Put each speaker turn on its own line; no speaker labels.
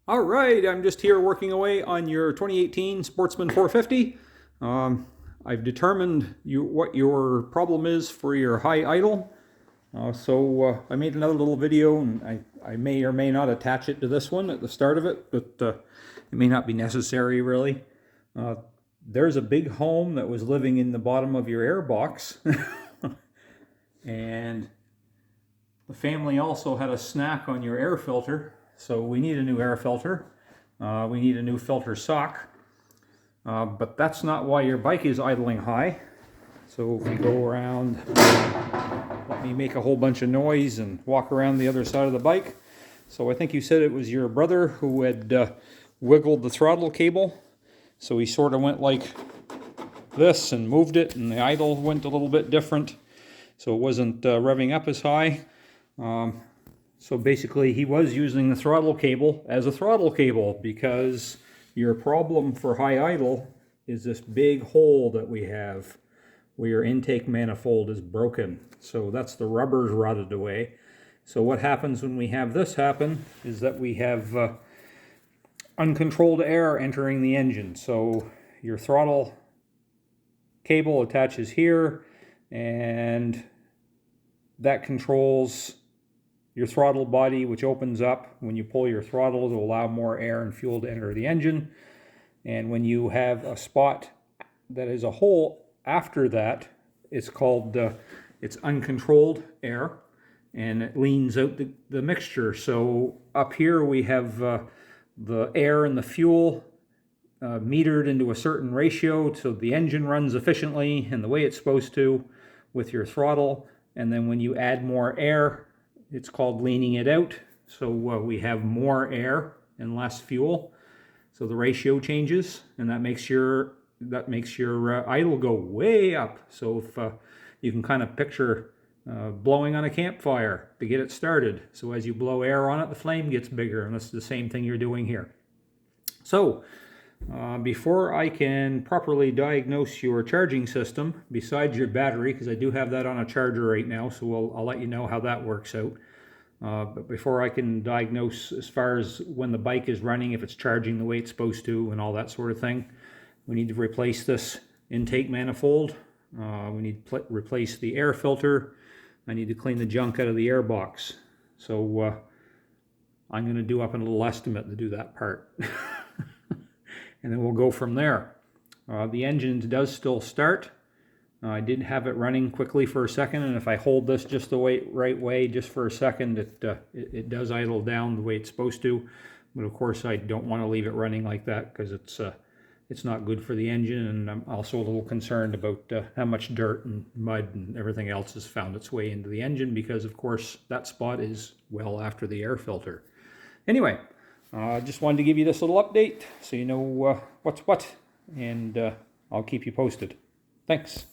All right, I'm just here working away on your 2018 Sportsman 450. I've determined what your problem is for your high idle. So I made another little video, and I may or may not attach it to this one at the start of it, but it may not be necessary really. There's a big home that was living in the bottom of your air box, and the family also had a snack on your air filter. So we need a new air filter. We need a new filter sock. But that's not why your bike is idling high. So if we go around, let me make a whole bunch of noise and walk around the other side of the bike. So I think you said it was your brother who had wiggled the throttle cable. So he sort of went like this and moved it, and the idle went a little bit different. So it wasn't revving up as high. So basically he was using the throttle cable as a throttle cable, because your problem for high idle is this big hole that we have where your intake manifold is broken. So that's the rubber's rotted away. So what happens when we have this happen is that we have uncontrolled air entering the engine. So your throttle cable attaches here, and that controls your throttle body, which opens up when you pull your throttle to allow more air and fuel to enter the engine. And when you have a spot that is a hole after that, it's called it's uncontrolled air, and it leans out the mixture. So up here we have the air and the fuel metered into a certain ratio, so the engine runs efficiently and the way it's supposed to with your throttle. And then when you add more air, it's called leaning it out. So we have more air and less fuel. So the ratio changes, and that makes your idle go way up. So if you can kind of picture blowing on a campfire to get it started. So as you blow air on it, the flame gets bigger, and that's the same thing you're doing here. So before I can properly diagnose your charging system, besides your battery, because I do have that on a charger right now, so I'll let you know how that works out. But before I can diagnose as far as when the bike is running, if it's charging the way it's supposed to and all that sort of thing, we need to replace this intake manifold. We need to replace the air filter. I need to clean the junk out of the air box. So I'm going to do up a little estimate to do that part. And then we'll go from there. The engine does still start. I did have it running quickly for a second, and if I hold this just the right way just for a second, it does idle down the way it's supposed to. But of course I don't want to leave it running like that, because it's not good for the engine, and I'm also a little concerned about how much dirt and mud and everything else has found its way into the engine, because of course that spot is well after the air filter. Anyway, I just wanted to give you this little update so you know what's what, and I'll keep you posted. Thanks.